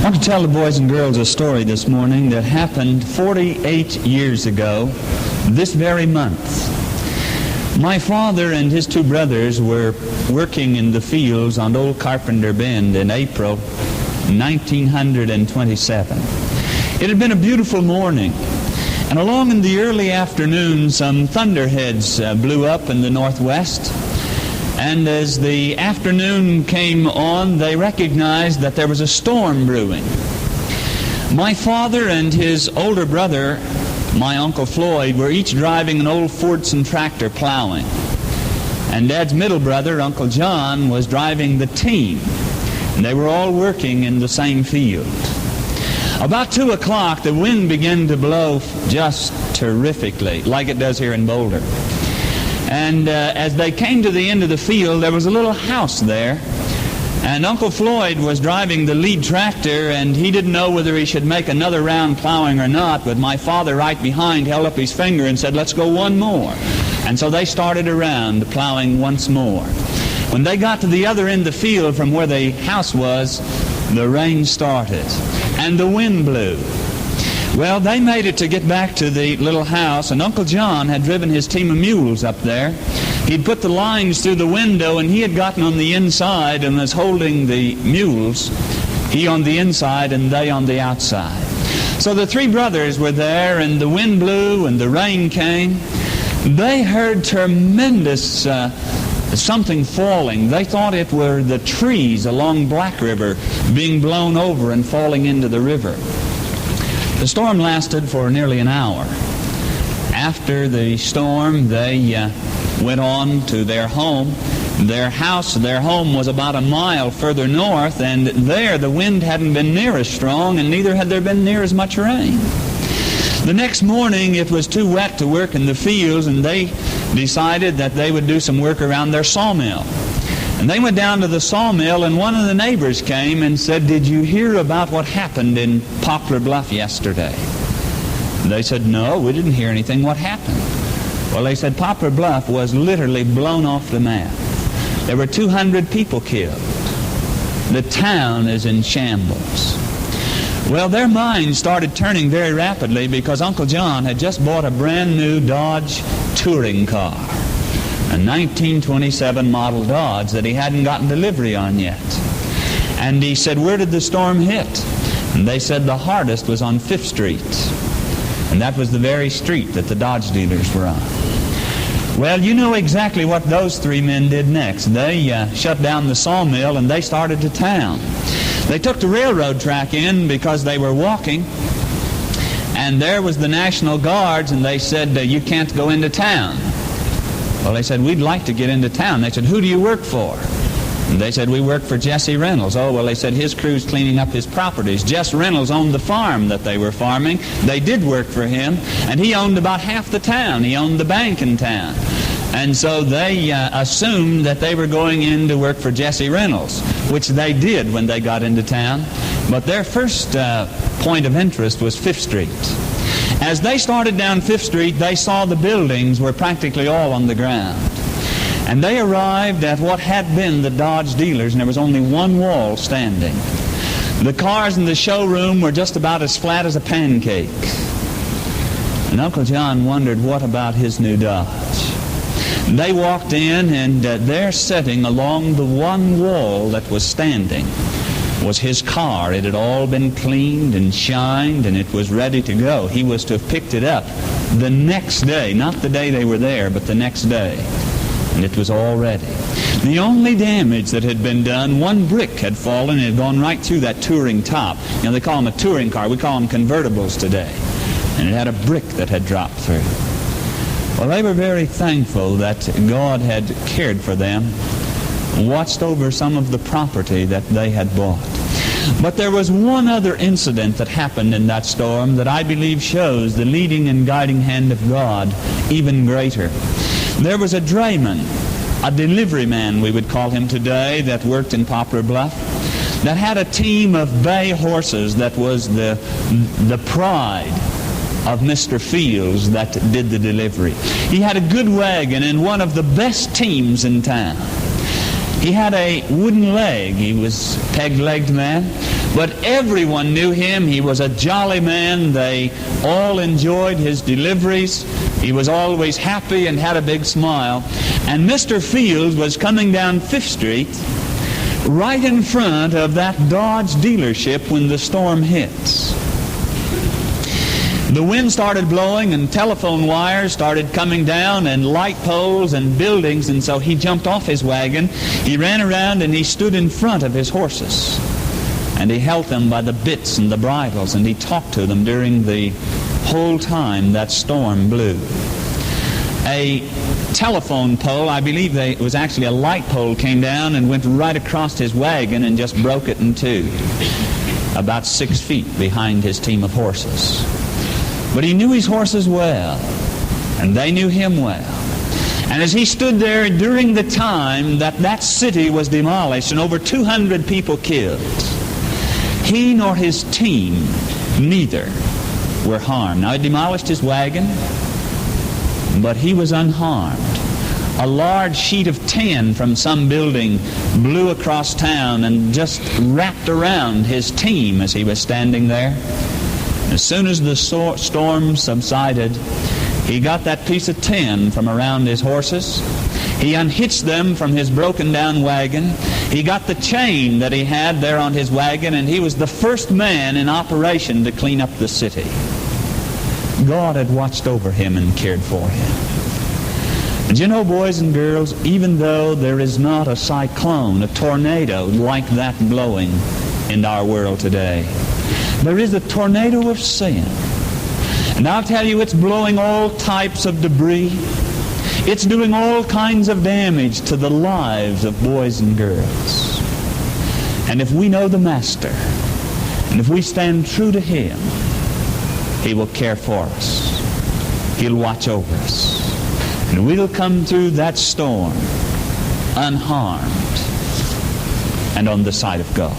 I want to tell the boys and girls a story this morning that happened 48 years ago, this very month. My father and his two brothers were working in the fields on Old Carpenter Bend in April 1927. It had been a beautiful morning, and along in the early afternoon some thunderheads blew up in the northwest. And as the afternoon came on, they recognized that there was a storm brewing. My father and his older brother, my Uncle Floyd, were each driving an old Fordson tractor plowing. And Dad's middle brother, Uncle John, was driving the team. And they were all working in the same field. About 2 o'clock, the wind began to blow just terrifically, like it does here in Boulder. And as they came to the end of the field, there was a little house there. And Uncle Floyd was driving the lead tractor, and he didn't know whether he should make another round plowing or not. But my father right behind held up his finger and said, "Let's go one more." And so they started around plowing once more. When they got to the other end of the field from where the house was, the rain started and the wind blew. Well, they made it to get back to the little house, and Uncle John had driven his team of mules up there. He'd put the lines through the window, and he had gotten on the inside and was holding the mules, he on the inside and they on the outside. So the three brothers were there, and the wind blew and the rain came. They heard tremendous something falling. They thought it were the trees along Black River being blown over and falling into the river. The storm lasted for nearly an hour. After the storm, they went on to their home. Their home was about a mile further north, and there the wind hadn't been near as strong, and neither had there been near as much rain. The next morning, it was too wet to work in the fields, and they decided that they would do some work around their sawmill. And they went down to the sawmill, and one of the neighbors came and said, "Did you hear about what happened in Poplar Bluff yesterday?" They said, "No, we didn't hear anything. What happened?" Well, they said Poplar Bluff was literally blown off the map. There were 200 people killed. The town is in shambles. Well, their minds started turning very rapidly because Uncle John had just bought a brand new Dodge touring car. A 1927 model Dodge that he hadn't gotten delivery on yet. And he said, "Where did the storm hit?" And they said the hardest was on 5th Street. And that was the very street that the Dodge dealers were on. Well, you know exactly what those three men did next. They shut down the sawmill and they started to town. They took the railroad track in because they were walking. And there was the National Guards, and they said, "You can't go into town." Well, they said, "We'd like to get into town." They said, "Who do you work for?" And they said, "We work for Jesse Reynolds." Oh, well, they said, "His crew's cleaning up his properties." Jess Reynolds owned the farm that they were farming. They did work for him, and he owned about half the town. He owned the bank in town. And so they assumed that they were going in to work for Jesse Reynolds, which they did when they got into town. But their first point of interest was 5th Street. As they started down 5th Street, they saw the buildings were practically all on the ground. And they arrived at what had been the Dodge dealers, and there was only one wall standing. The cars in the showroom were just about as flat as a pancake. And Uncle John wondered, what about his new Dodge? They walked in, and there sitting along the one wall that was standing was his car. It had all been cleaned and shined, and it was ready to go. He was to have picked it up the next day, not the day they were there, but the next day. And it was all ready. The only damage that had been done, one brick had fallen and had gone right through that touring top. You know, they call them a touring car. We call them convertibles today. And it had a brick that had dropped through. Well, they were very thankful that God had cared for them, watched over some of the property that they had bought. But there was one other incident that happened in that storm that I believe shows the leading and guiding hand of God even greater. There was a drayman, a delivery man we would call him today, that worked in Poplar Bluff, that had a team of bay horses that was the pride of Mr. Fields that did the delivery. He had a good wagon and one of the best teams in town. He had a wooden leg. He was a peg-legged man. But everyone knew him. He was a jolly man. They all enjoyed his deliveries. He was always happy and had a big smile. And Mr. Fields was coming down Fifth Street right in front of that Dodge dealership when the storm hits. The wind started blowing and telephone wires started coming down and light poles and buildings, and so he jumped off his wagon. He ran around and he stood in front of his horses. And he held them by the bits and the bridles, and he talked to them during the whole time that storm blew. A telephone pole, I believe it was actually a light pole, came down and went right across his wagon and just broke it in two, about 6 feet behind his team of horses. But he knew his horses well, and they knew him well. And as he stood there during the time that that city was demolished and over 200 people killed, he nor his team, neither, were harmed. Now, it demolished his wagon, but he was unharmed. A large sheet of tin from some building blew across town and just wrapped around his team as he was standing there. As soon as the storm subsided, he got that piece of tin from around his horses. He unhitched them from his broken down wagon. He got the chain that he had there on his wagon, and he was the first man in operation to clean up the city. God had watched over him and cared for him. And you know, boys and girls, even though there is not a cyclone, a tornado like that blowing in our world today, there is a tornado of sin. And I'll tell you, it's blowing all types of debris. It's doing all kinds of damage to the lives of boys and girls. And if we know the Master, and if we stand true to Him, He will care for us. He'll watch over us. And we'll come through that storm unharmed and on the side of God.